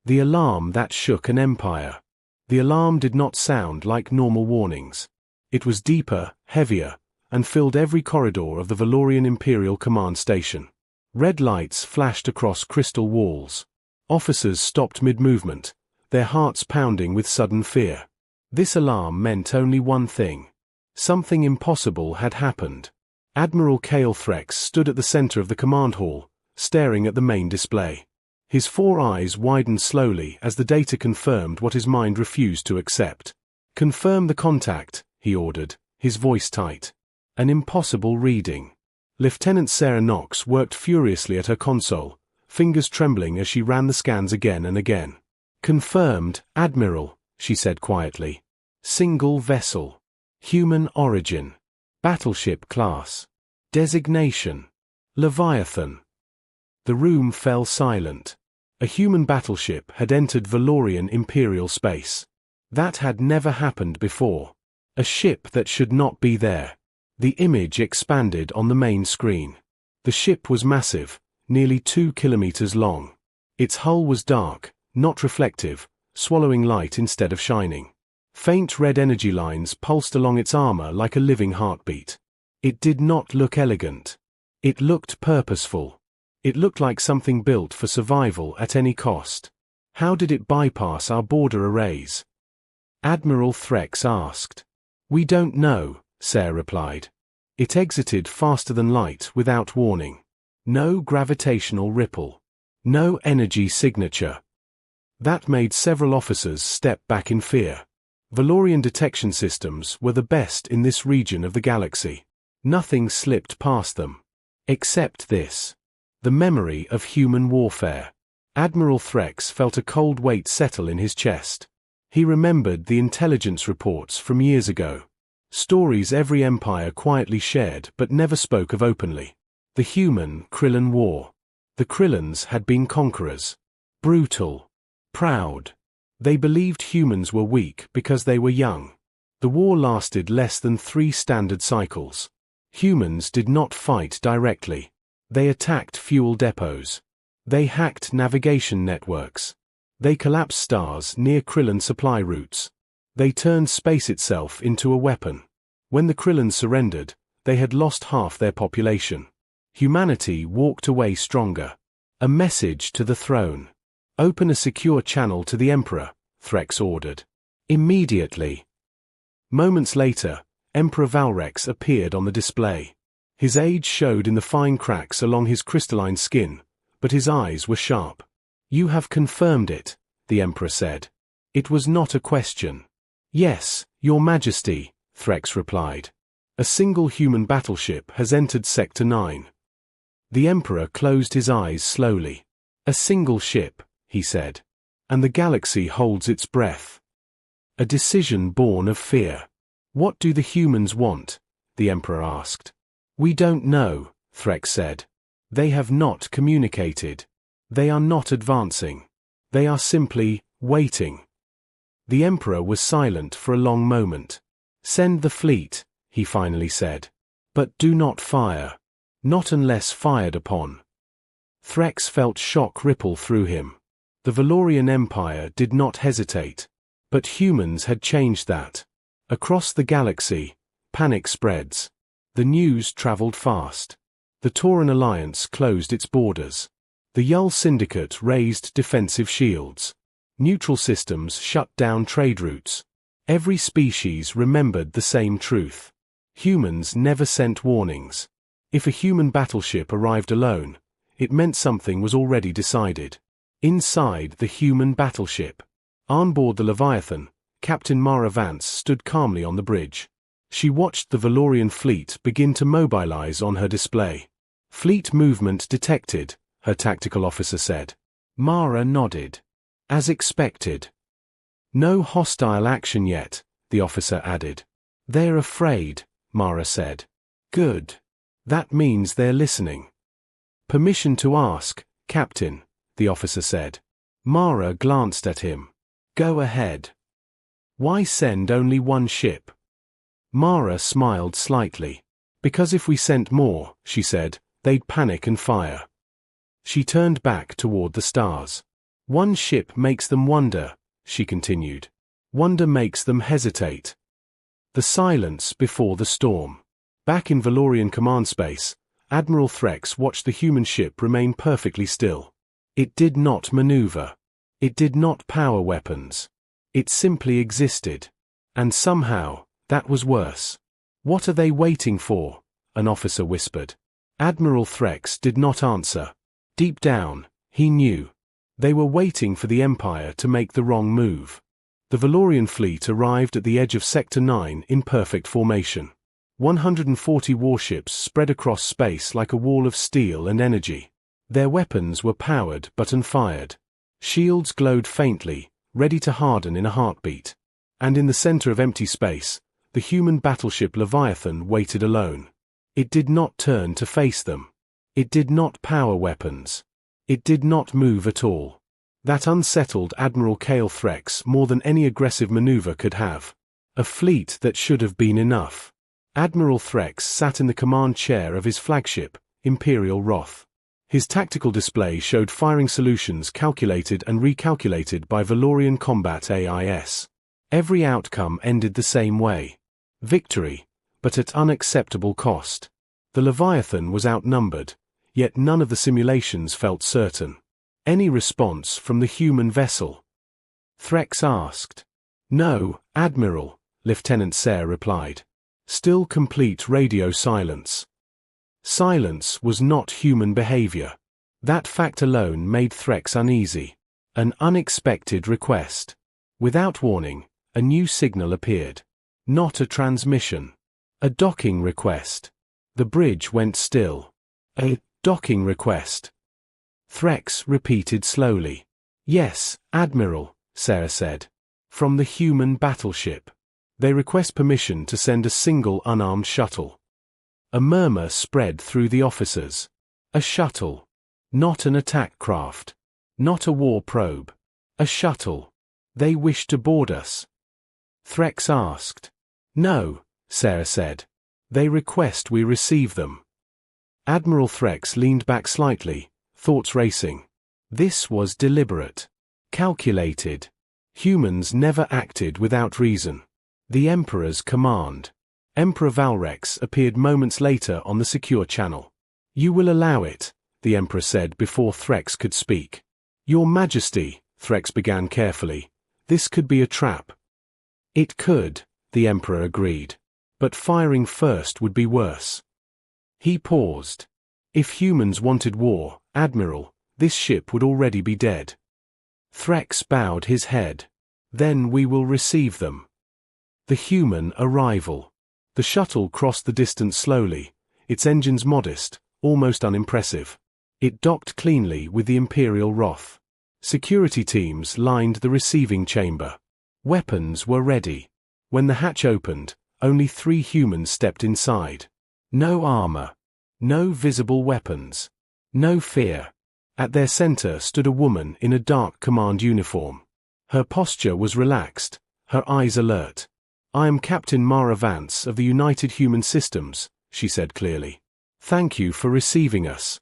The alarm that shook an empire. The alarm did not sound like normal warnings. It was deeper, heavier, and filled every corridor of the Valorian Imperial Command Station. Red lights flashed across crystal walls. Officers stopped mid-movement, their hearts pounding with sudden fear. This alarm meant only one thing. Something impossible had happened. Admiral Cale Threx stood at the center of the command hall, staring at the main display. His 4 eyes widened slowly as the data confirmed what his mind refused to accept. "Confirm the contact," he ordered, his voice tight. An impossible reading. Lieutenant Sarah Knox worked furiously at her console, fingers trembling as she ran the scans again and again. "Confirmed, Admiral," she said quietly. "Single vessel. Human origin. Battleship class. Designation. Leviathan." The room fell silent. A human battleship had entered Valorian Imperial space. That had never happened before. A ship that should not be there. The image expanded on the main screen. The ship was massive, nearly 2 kilometers long. Its hull was dark, not reflective, swallowing light instead of shining. Faint red energy lines pulsed along its armor like a living heartbeat. It did not look elegant. It looked purposeful. It looked like something built for survival at any cost. How did it bypass our border arrays? Admiral Threx asked. "We don't know," Sarah replied. "It exited faster than light without warning. No gravitational ripple. No energy signature." That made several officers step back in fear. Valorian detection systems were the best in this region of the galaxy. Nothing slipped past them. Except this. The memory of human warfare. Admiral Threx felt a cold weight settle in his chest. He remembered the intelligence reports from years ago. Stories every empire quietly shared but never spoke of openly. The human-Krillin War. The Krillins had been conquerors. Brutal. Proud. They believed humans were weak because they were young. The war lasted less than 3 standard cycles. Humans did not fight directly. They attacked fuel depots. They hacked navigation networks. They collapsed stars near Krillin supply routes. They turned space itself into a weapon. When the Krillins surrendered, they had lost half their population. Humanity walked away stronger. A message to the throne. "Open a secure channel to the Emperor," Threx ordered. Immediately. Moments later, Emperor Valrex appeared on the display. His age showed in the fine cracks along his crystalline skin, but his eyes were sharp. "You have confirmed it," the Emperor said. It was not a question. "Yes, Your Majesty," Threx replied. "A single human battleship has entered Sector 9. The Emperor closed his eyes slowly. "A single ship," he said. "And the galaxy holds its breath." A decision born of fear. "What do the humans want?" the Emperor asked. "We don't know," Threx said. "They have not communicated. They are not advancing. They are simply waiting." The Emperor was silent for a long moment. "Send the fleet," he finally said. "But do not fire. Not unless fired upon." Threx felt shock ripple through him. The Valorian Empire did not hesitate. But humans had changed that. Across the galaxy, panic spreads. The news traveled fast. The Tauran Alliance closed its borders. The Yull Syndicate raised defensive shields. Neutral systems shut down trade routes. Every species remembered the same truth. Humans never sent warnings. If a human battleship arrived alone, it meant something was already decided. Inside the human battleship. On board the Leviathan, Captain Mara Vance stood calmly on the bridge. She watched the Valorian fleet begin to mobilize on her display. "Fleet movement detected," her tactical officer said. Mara nodded. "As expected." "No hostile action yet," the officer added. "They're afraid," Mara said. "Good. That means they're listening." "Permission to ask, Captain," the officer said. Mara glanced at him. "Go ahead." "Why send only one ship?" Mara smiled slightly. "Because if we sent more," she said, "they'd panic and fire." She turned back toward the stars. One ship makes them wonder, she continued. Wonder makes them hesitate. The silence before the storm. Back in Valorian command space, Admiral Threx watched the human ship remain perfectly still. It did not maneuver. It did not power weapons. It simply existed. And somehow, that was worse. What are they waiting for? An officer whispered. Admiral Threx did not answer. Deep down, he knew. They were waiting for the Empire to make the wrong move. The Valorian fleet arrived at the edge of Sector 9 in perfect formation. 140 warships spread across space like a wall of steel and energy. Their weapons were powered but unfired. Shields glowed faintly, ready to harden in a heartbeat. And in the center of empty space, the human battleship Leviathan waited alone. It did not turn to face them. It did not power weapons. It did not move at all. That unsettled Admiral Cale Threx more than any aggressive maneuver could have. A fleet that should have been enough. Admiral Threx sat in the command chair of his flagship, Imperial Wrath. His tactical display showed firing solutions calculated and recalculated by Valorian combat AIS. Every outcome ended the same way. Victory, but at unacceptable cost. The Leviathan was outnumbered, yet none of the simulations felt certain. Any response from the human vessel? Threx asked. No, Admiral, Lieutenant Sayre replied. Still complete radio silence. Silence was not human behavior. That fact alone made Threx uneasy. An unexpected request. Without warning, a new signal appeared. Not a transmission. A docking request. The bridge went still. A docking request. Threx repeated slowly. Yes, Admiral, Sayre said. From the human battleship. They request permission to send a single unarmed shuttle. A murmur spread through the officers. A shuttle. Not an attack craft. Not a war probe. A shuttle. They wish to board us. Threx asked. No, Sayre said. They request we receive them. Admiral Threx leaned back slightly, thoughts racing. This was deliberate. Calculated. Humans never acted without reason. The Emperor's command. Emperor Valrex appeared moments later on the secure channel. You will allow it, the Emperor said before Threx could speak. Your Majesty, Threx began carefully. This could be a trap. It could, the Emperor agreed. But firing first would be worse. He paused. If humans wanted war, Admiral, this ship would already be dead. Threx bowed his head. Then we will receive them. The human arrival. The shuttle crossed the distance slowly, its engines modest, almost unimpressive. It docked cleanly with the Imperial Wrath. Security teams lined the receiving chamber. Weapons were ready. When the hatch opened, only 3 humans stepped inside. No armor. No visible weapons. No fear. At their center stood a woman in a dark command uniform. Her posture was relaxed, her eyes alert. I am Captain Mara Vance of the United Human Systems, she said clearly. Thank you for receiving us.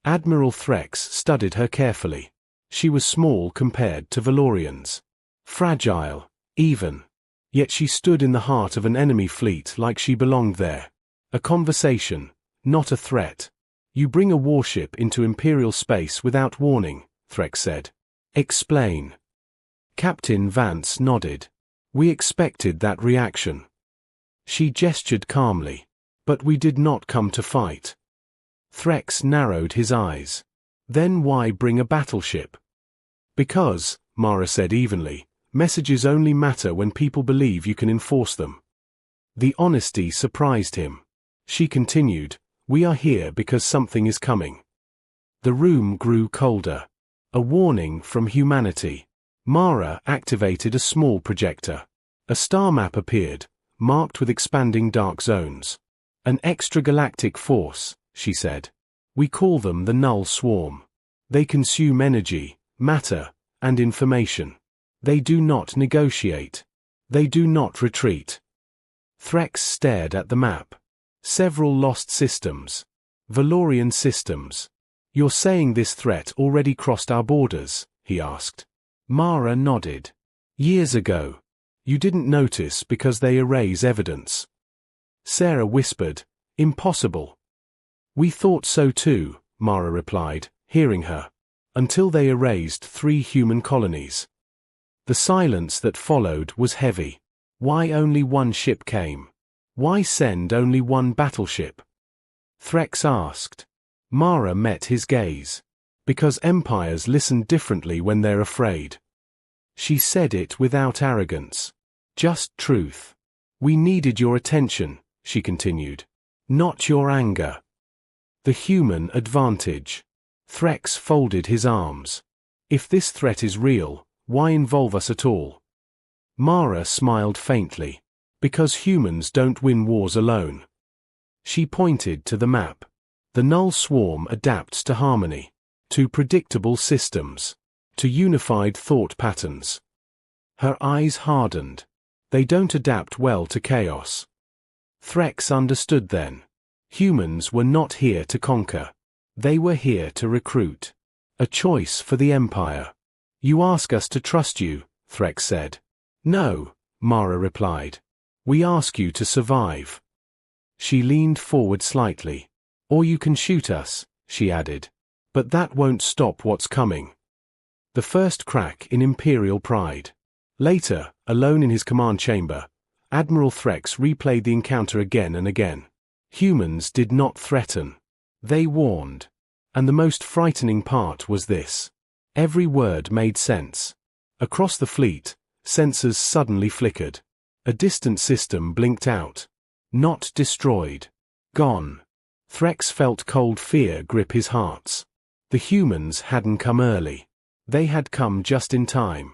Admiral Threx studied her carefully. She was small compared to Valorians. Fragile, even. Yet she stood in the heart of an enemy fleet like she belonged there. A conversation, not a threat. You bring a warship into Imperial space without warning, Threx said. Explain. Captain Vance nodded. We expected that reaction. She gestured calmly. But we did not come to fight. Threx narrowed his eyes. Then why bring a battleship? Because, Mara said evenly, messages only matter when people believe you can enforce them. The honesty surprised him. She continued, we are here because something is coming. The room grew colder. A warning from humanity. Mara activated a small projector. A star map appeared, marked with expanding dark zones. An extragalactic force, she said. We call them the Null Swarm. They consume energy, matter, and information. They do not negotiate. They do not retreat. Threx stared at the map. Several lost systems. Valorian systems. You're saying this threat already crossed our borders, he asked. Mara nodded. Years ago. You didn't notice because they erase evidence. Sarah whispered, Impossible. We thought so too, Mara replied, hearing her. Until they erased 3 human colonies. The silence that followed was heavy. Why only 1 ship came? Why send only 1 battleship? Threx asked. Mara met his gaze. Because empires listen differently when they're afraid. She said it without arrogance. Just truth. We needed your attention, she continued. Not your anger. The human advantage. Threx folded his arms. If this threat is real, why involve us at all? Mara smiled faintly. Because humans don't win wars alone. She pointed to the map. The null swarm adapts to harmony. To predictable systems. To unified thought patterns. Her eyes hardened. They don't adapt well to chaos. Threx understood then. Humans were not here to conquer. They were here to recruit. A choice for the Empire. You ask us to trust you, Threx said. No, Mara replied. We ask you to survive. She leaned forward slightly. Or you can shoot us, she added. But that won't stop what's coming. The first crack in Imperial pride. Later, alone in his command chamber, Admiral Threx replayed the encounter again and again. Humans did not threaten. They warned. And the most frightening part was this. Every word made sense. Across the fleet, sensors suddenly flickered. A distant system blinked out. Not destroyed. Gone. Threx felt cold fear grip his hearts. The humans hadn't come early. They had come just in time.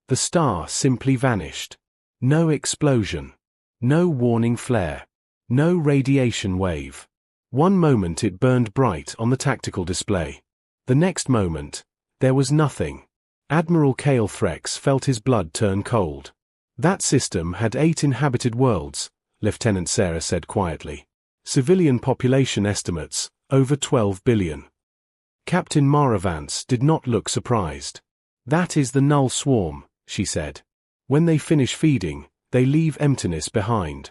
The star simply vanished. No explosion. No warning flare. No radiation wave. One moment it burned bright on the tactical display. The next moment, there was nothing. Admiral Cale Threx felt his blood turn cold. That system had 8 inhabited worlds, Lieutenant Sarah said quietly. Civilian population estimates, over 12 billion. Captain Maravance did not look surprised. That is the null swarm, she said. When they finish feeding, they leave emptiness behind.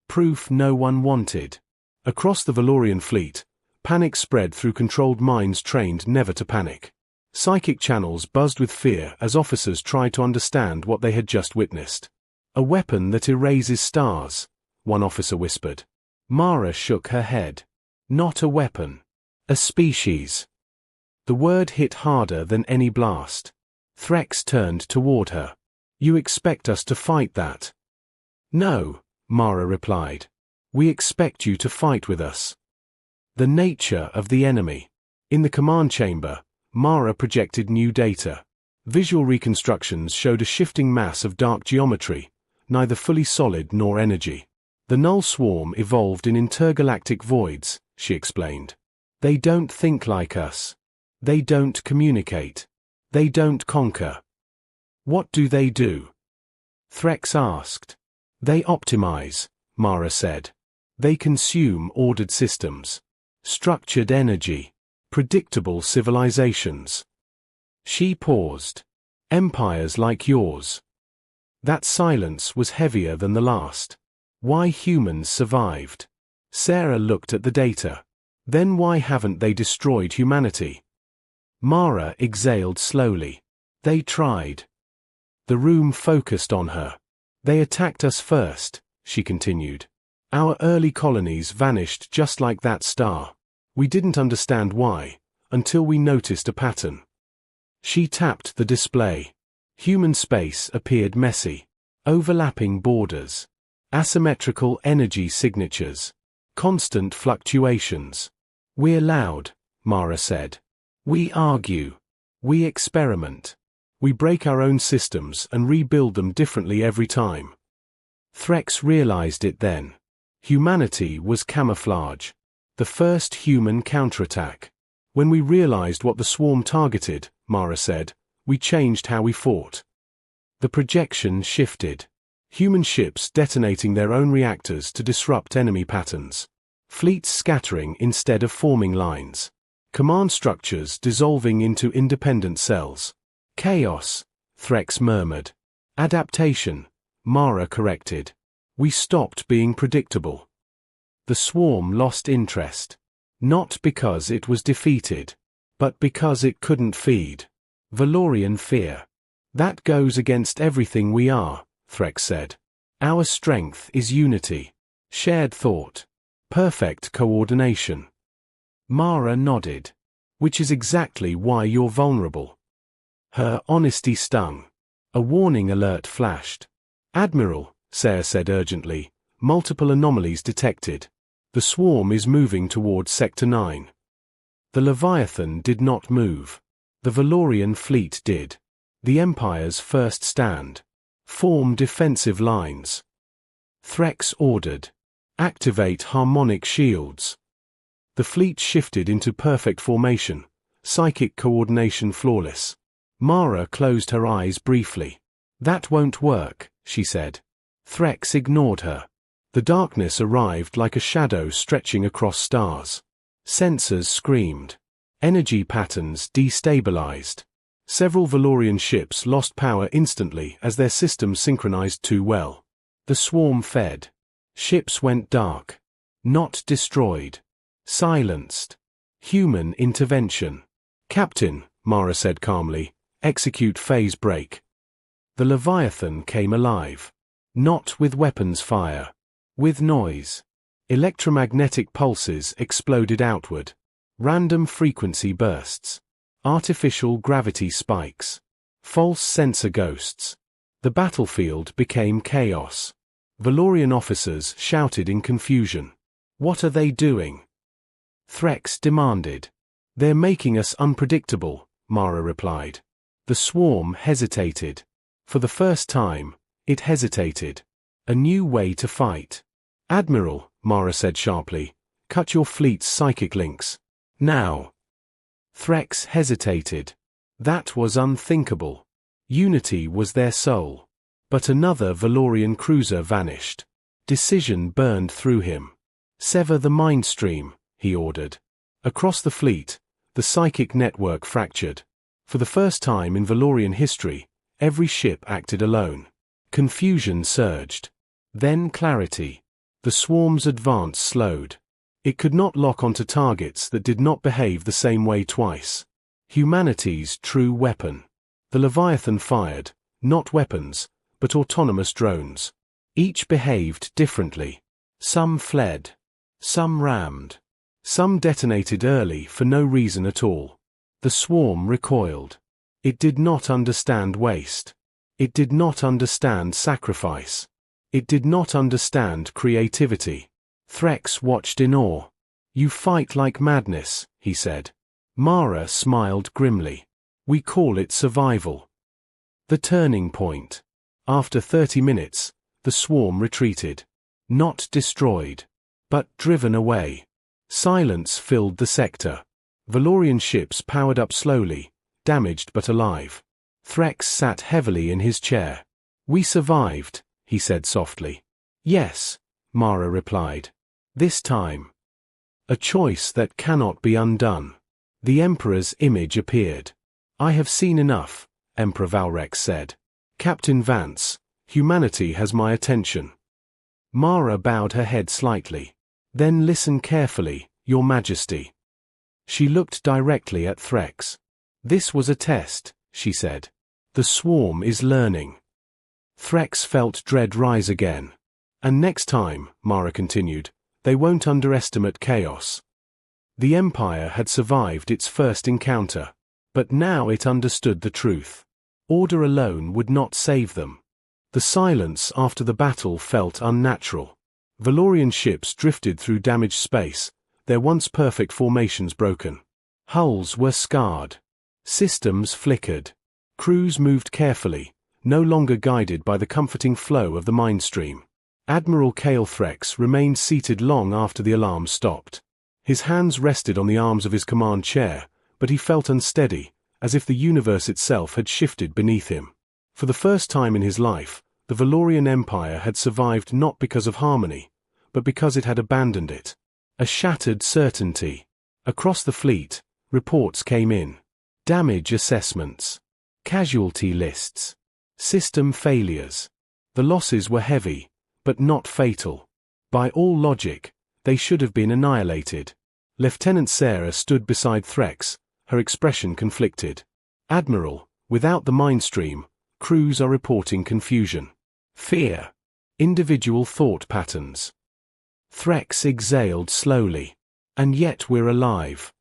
Proof no one wanted. Across the Valorian fleet, panic spread through controlled minds trained never to panic. Psychic channels buzzed with fear as officers tried to understand what they had just witnessed. A weapon that erases stars, one officer whispered. Mara shook her head. Not a weapon. A species. The word hit harder than any blast. Threx turned toward her. You expect us to fight that? No, Mara replied. We expect you to fight with us. The nature of the enemy. In the command chamber, Mara projected new data. Visual reconstructions showed a shifting mass of dark geometry, neither fully solid nor energy. The null swarm evolved in intergalactic voids, she explained. They don't think like us. They don't communicate. They don't conquer. What do they do? Threx asked. They optimize, Mara said. They consume ordered systems. Structured energy. Predictable civilizations. She paused. Empires like yours. That silence was heavier than the last. Why humans survived. Sarah looked at the data. Then why haven't they destroyed humanity? Mara exhaled slowly. They tried. The room focused on her. They attacked us first, she continued. Our early colonies vanished just like that star. We didn't understand why, until we noticed a pattern. She tapped the display. Human space appeared messy. Overlapping borders. Asymmetrical energy signatures. Constant fluctuations. We're loud, Mara said. We argue. We experiment. We break our own systems and rebuild them differently every time. Threx realized it then. Humanity was camouflage. The first human counterattack. When we realized what the swarm targeted, Mara said, we changed how we fought. The projection shifted. Human ships detonating their own reactors to disrupt enemy patterns. Fleets scattering instead of forming lines. Command structures dissolving into independent cells. Chaos, Threx murmured. Adaptation, Mara corrected. We stopped being predictable. The swarm lost interest. Not because it was defeated, but because it couldn't feed. Valorian fear. That goes against everything we are, Threx said. Our strength is unity, shared thought, perfect coordination. Mara nodded. Which is exactly why you're vulnerable. Her honesty stung. A warning alert flashed. Admiral, Sarah said urgently, multiple anomalies detected. The swarm is moving towards Sector 9. The Leviathan did not move. The Valorian fleet did. The Empire's first stand. Form defensive lines. Threx ordered. Activate harmonic shields. The fleet shifted into perfect formation, psychic coordination flawless. Mara closed her eyes briefly. That won't work, she said. Threx ignored her. The darkness arrived like a shadow stretching across stars. Sensors screamed. Energy patterns destabilized. Several Valorian ships lost power instantly as their systems synchronized too well. The swarm fed. Ships went dark. Not destroyed. Silenced. Human intervention. Captain, Mara said calmly, execute phase break. The Leviathan came alive. Not with weapons fire. With noise. Electromagnetic pulses exploded outward. Random frequency bursts. Artificial gravity spikes. False sensor ghosts. The battlefield became chaos. Valorian officers shouted in confusion. What are they doing? Threx demanded. They're making us unpredictable, Mara replied. The swarm hesitated. For the first time, it hesitated. A new way to fight. Admiral, Mara said sharply, cut your fleet's psychic links. Now. Threx hesitated. That was unthinkable. Unity was their soul. But another Valorian cruiser vanished. Decision burned through him. Sever the mind stream, he ordered. Across the fleet, the psychic network fractured. For the first time in Valorian history, every ship acted alone. Confusion surged. Then clarity. The swarm's advance slowed. It could not lock onto targets that did not behave the same way twice. Humanity's true weapon. The Leviathan fired, not weapons, but autonomous drones. Each behaved differently. Some fled. Some rammed. Some detonated early for no reason at all. The swarm recoiled. It did not understand waste. It did not understand sacrifice. It did not understand creativity. Threx watched in awe. You fight like madness, he said. Mara smiled grimly. We call it survival. The turning point. After 30 minutes, the swarm retreated. Not destroyed, but driven away. Silence filled the sector. Valorian ships powered up slowly, damaged but alive. Threx sat heavily in his chair. We survived, he said softly. Yes, Mara replied. This time. A choice that cannot be undone. The Emperor's image appeared. I have seen enough, Emperor Valrex said. Captain Vance, humanity has my attention. Mara bowed her head slightly. Then listen carefully, Your Majesty. She looked directly at Threx. This was a test, she said. The swarm is learning. Threx felt dread rise again. And next time, Mara continued, they won't underestimate chaos. The Empire had survived its first encounter, but now it understood the truth. Order alone would not save them. The silence after the battle felt unnatural. Valorian ships drifted through damaged space, their once perfect formations broken. Hulls were scarred. Systems flickered. Crews moved carefully, no longer guided by the comforting flow of the mind stream. Admiral Cale Threx remained seated long after the alarm stopped. His hands rested on the arms of his command chair, but he felt unsteady, as if the universe itself had shifted beneath him. For the first time in his life, the Valorian Empire had survived not because of harmony, but because it had abandoned it. A shattered certainty. Across the fleet, reports came in. Damage assessments. Casualty lists. System failures. The losses were heavy, but not fatal. By all logic, they should have been annihilated. Lieutenant Sarah stood beside Threx, her expression conflicted. Admiral, without the mindstream, crews are reporting confusion. Fear. Individual thought patterns. Threx exhaled slowly. And yet we're alive.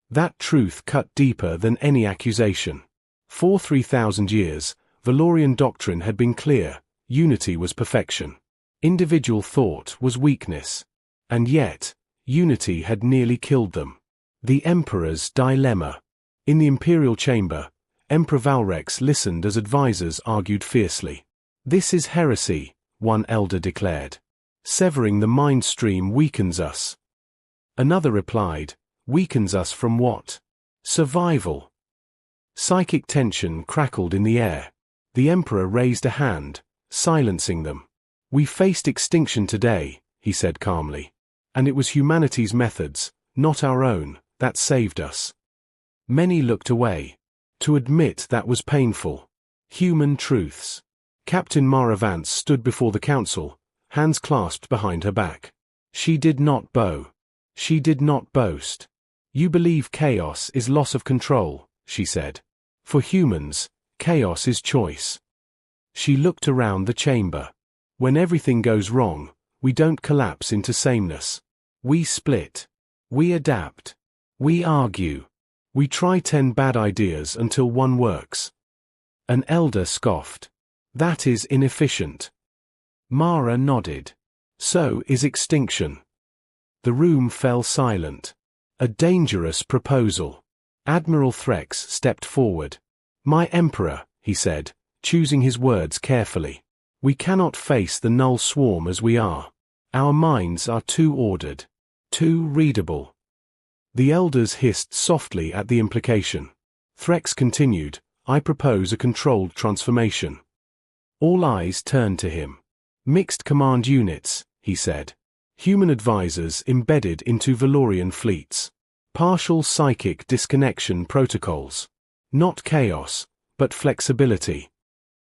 That truth cut deeper than any accusation. For 3,000 years, Valorian doctrine had been clear: unity was perfection. Individual thought was weakness. And yet, unity had nearly killed them. The Emperor's dilemma. In the Imperial chamber, Emperor Valrex listened as advisors argued fiercely. "This is heresy," one elder declared. "Severing the mind stream weakens us." Another replied, "Weakens us from what? Survival." Psychic tension crackled in the air. The Emperor raised a hand, silencing them. "We faced extinction today," he said calmly. "And it was humanity's methods, not our own, that saved us." Many looked away. To admit that was painful. Human truths. Captain Mara Vance stood before the council, hands clasped behind her back. She did not bow. She did not boast. "You believe chaos is loss of control," she said. "For humans, chaos is choice." She looked around the chamber. "When everything goes wrong, we don't collapse into sameness. We split. We adapt. We argue. We try 10 bad ideas until one works." An elder scoffed. "That is inefficient." Mara nodded. "So is extinction." The room fell silent. A dangerous proposal. Admiral Threx stepped forward. "My Emperor," he said, choosing his words carefully. "We cannot face the null swarm as we are. Our minds are too ordered, too readable." The elders hissed softly at the implication. Threx continued, "I propose a controlled transformation." All eyes turned to him. "Mixed command units," he said. "Human advisors embedded into Valorian fleets. Partial psychic disconnection protocols. Not chaos, but flexibility."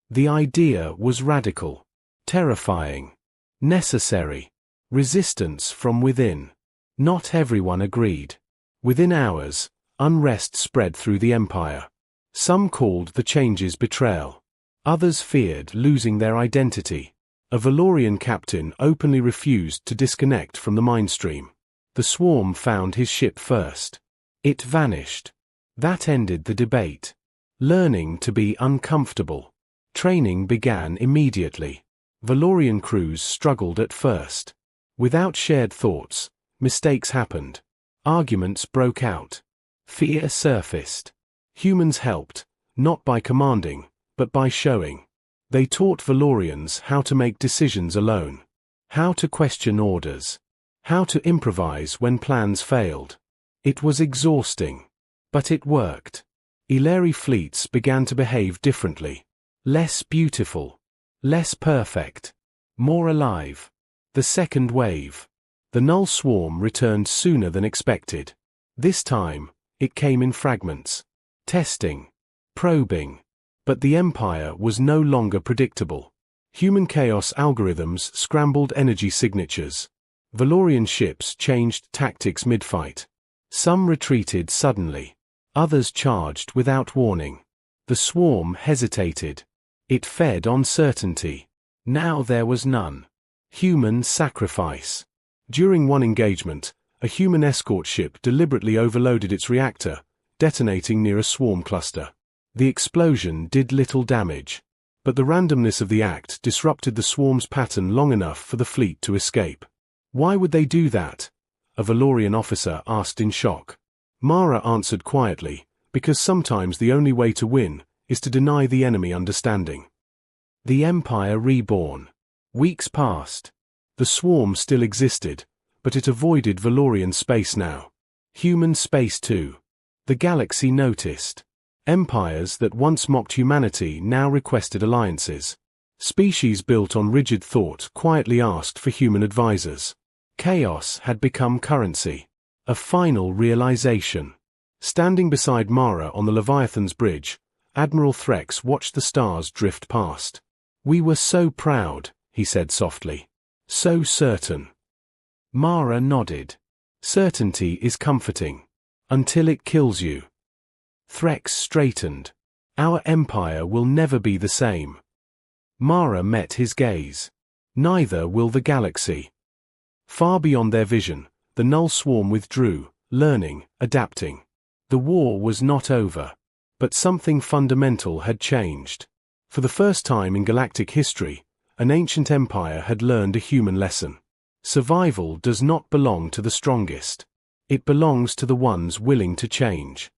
The idea was radical, terrifying, necessary. Resistance from within. Not everyone agreed. Within hours, unrest spread through the Empire. Some called the changes betrayal. Others feared losing their identity. A Valorian captain openly refused to disconnect from the mindstream. The swarm found his ship first. It vanished. That ended the debate. Learning to be uncomfortable. Training began immediately. Valorian crews struggled at first. Without shared thoughts, mistakes happened. Arguments broke out. Fear surfaced. Humans helped, not by commanding, but by showing. They taught Valorians how to make decisions alone. How to question orders. How to improvise when plans failed. It was exhausting. But it worked. Illyri fleets began to behave differently. Less beautiful. Less perfect. More alive. The second wave. The null swarm returned sooner than expected. This time, it came in fragments. Testing. Probing. But the Empire was no longer predictable. Human chaos algorithms scrambled energy signatures. Valorian ships changed tactics mid-fight. Some retreated suddenly. Others charged without warning. The swarm hesitated. It fed on certainty. Now there was none. Human sacrifice. During one engagement, a human escort ship deliberately overloaded its reactor, detonating near a swarm cluster. The explosion did little damage, but the randomness of the act disrupted the swarm's pattern long enough for the fleet to escape. "Why would they do that?" a Valorian officer asked in shock. Mara answered quietly, "Because sometimes the only way to win is to deny the enemy understanding." The Empire reborn. Weeks passed. The swarm still existed, but it avoided Valorian space now. Human space too. The galaxy noticed. Empires that once mocked humanity now requested alliances. Species built on rigid thought quietly asked for human advisors. Chaos had become currency. A final realization. Standing beside Mara on the Leviathan's bridge, Admiral Threx watched the stars drift past. "We were so proud," he said softly. "So certain." Mara nodded. "Certainty is comforting. Until it kills you." Threx straightened. "Our empire will never be the same." Mara met his gaze. "Neither will the galaxy." Far beyond their vision, the Null Swarm withdrew, learning, adapting. The war was not over. But something fundamental had changed. For the first time in galactic history, an ancient empire had learned a human lesson. Survival does not belong to the strongest. It belongs to the ones willing to change.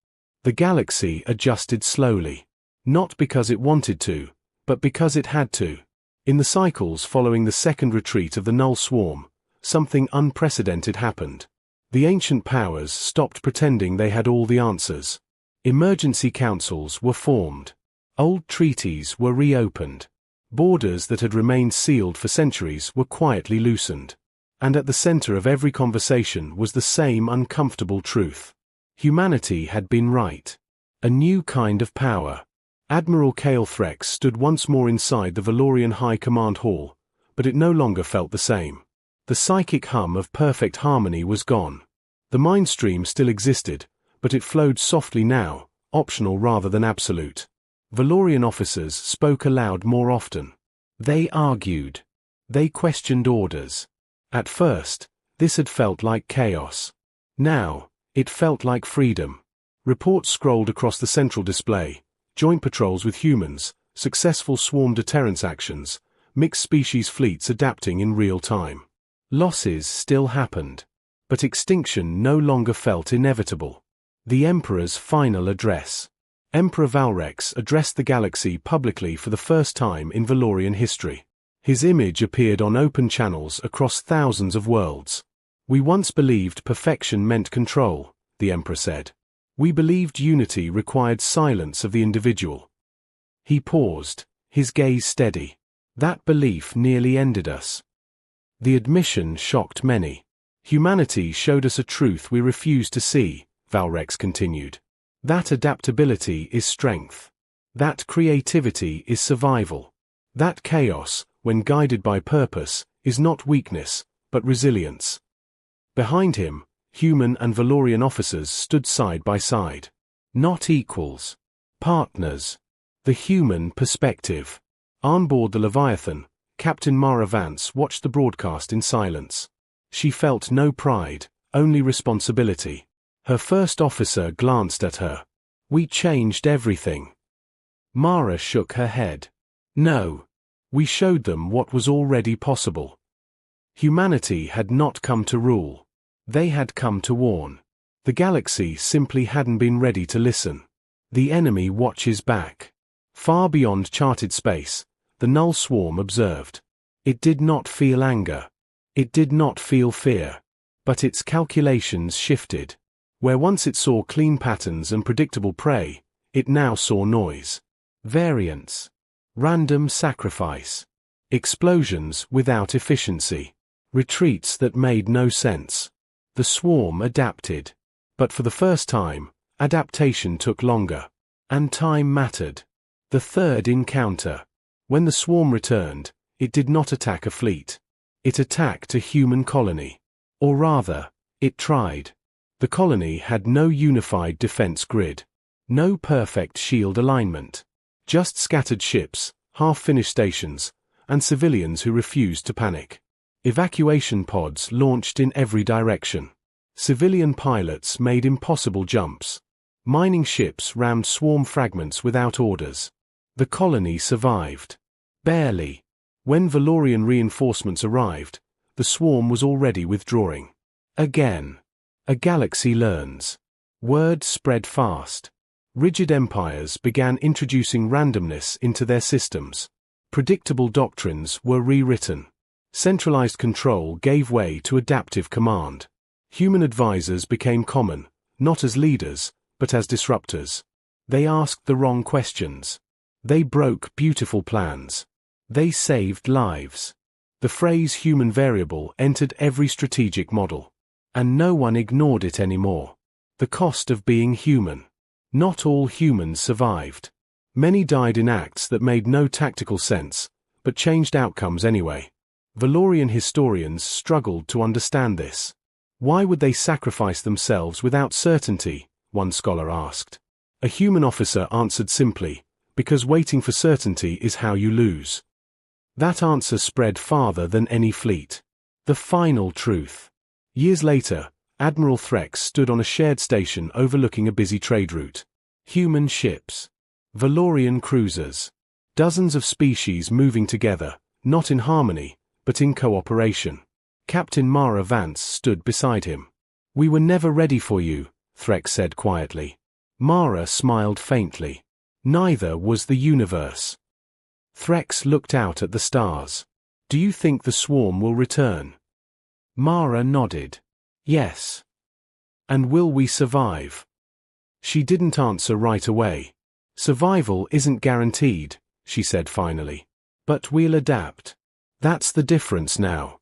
The galaxy adjusted slowly. Not because it wanted to, but because it had to. In the cycles following the second retreat of the Null Swarm, something unprecedented happened. The ancient powers stopped pretending they had all the answers. Emergency councils were formed. Old treaties were reopened. Borders that had remained sealed for centuries were quietly loosened. And at the center of every conversation was the same uncomfortable truth. Humanity had been right. A new kind of power. Admiral Kale Threx stood once more inside the Valorian High Command Hall, but it no longer felt the same. The psychic hum of perfect harmony was gone. The mind stream still existed, but it flowed softly now, optional rather than absolute. Valorian officers spoke aloud more often. They argued. They questioned orders. At first, this had felt like chaos. Now, it felt like freedom. Reports scrolled across the central display. Joint patrols with humans, successful swarm deterrence actions, mixed species fleets adapting in real time. Losses still happened. But extinction no longer felt inevitable. The Emperor's final address. Emperor Valrex addressed the galaxy publicly for the first time in Valorian history. His image appeared on open channels across thousands of worlds. "We once believed perfection meant control," the Emperor said. "We believed unity required silence of the individual." He paused, his gaze steady. "That belief nearly ended us." The admission shocked many. "Humanity showed us a truth we refused to see," Valrex continued. "That adaptability is strength. That creativity is survival. That chaos, when guided by purpose, is not weakness, but resilience." Behind him, human and Valorian officers stood side by side. Not equals. Partners. The human perspective. On board the Leviathan, Captain Mara Vance watched the broadcast in silence. She felt no pride, only responsibility. Her first officer glanced at her. "We changed everything." Mara shook her head. "No. We showed them what was already possible." Humanity had not come to rule. They had come to warn. The galaxy simply hadn't been ready to listen. The enemy watches back. Far beyond charted space, the Null Swarm observed. It did not feel anger. It did not feel fear. But its calculations shifted. Where once it saw clean patterns and predictable prey, it now saw noise. Variance. Random sacrifice. Explosions without efficiency. Retreats that made no sense. The swarm adapted. But for the first time, adaptation took longer. And time mattered. The third encounter. When the swarm returned, it did not attack a fleet. It attacked a human colony. Or rather, it tried. The colony had no unified defense grid. No perfect shield alignment. Just scattered ships, half-finished stations, and civilians who refused to panic. Evacuation pods launched in every direction. Civilian pilots made impossible jumps. Mining ships rammed swarm fragments without orders. The colony survived. Barely. When Valorian reinforcements arrived, the swarm was already withdrawing. Again. A galaxy learns. Word spread fast. Rigid empires began introducing randomness into their systems. Predictable doctrines were rewritten. Centralized control gave way to adaptive command. Human advisors became common, not as leaders, but as disruptors. They asked the wrong questions. They broke beautiful plans. They saved lives. The phrase human variable entered every strategic model. And no one ignored it anymore. The cost of being human. Not all humans survived. Many died in acts that made no tactical sense, but changed outcomes anyway. Valorian historians struggled to understand this. Why would they sacrifice themselves without certainty? One scholar asked. A human officer answered simply, because waiting for certainty is how you lose. That answer spread farther than any fleet. The final truth. Years later, Admiral Threx stood on a shared station overlooking a busy trade route. Human ships. Valorian cruisers. Dozens of species moving together, not in harmony, but in cooperation. Captain Mara Vance stood beside him. "We were never ready for you," Threx said quietly. Mara smiled faintly. "Neither was the universe." Threx looked out at the stars. "Do you think the swarm will return?" Mara nodded. "Yes." "And will we survive?" She didn't answer right away. "Survival isn't guaranteed," she said finally. "But we'll adapt. That's the difference now."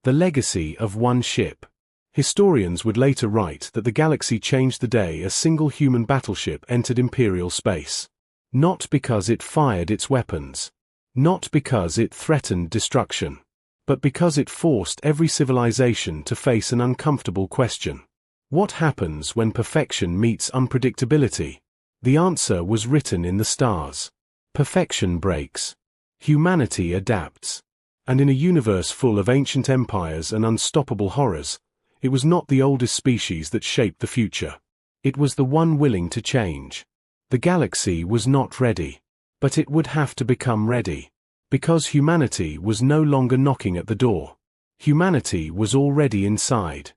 The legacy of one ship. Historians would later write that the galaxy changed the day a single human battleship entered Imperial space. Not because it fired its weapons. Not because it threatened destruction. But because it forced every civilization to face an uncomfortable question. What happens when perfection meets unpredictability? The answer was written in the stars. Perfection breaks. Humanity adapts. And in a universe full of ancient empires and unstoppable horrors, it was not the oldest species that shaped the future. It was the one willing to change. The galaxy was not ready. But it would have to become ready. Because humanity was no longer knocking at the door. Humanity was already inside.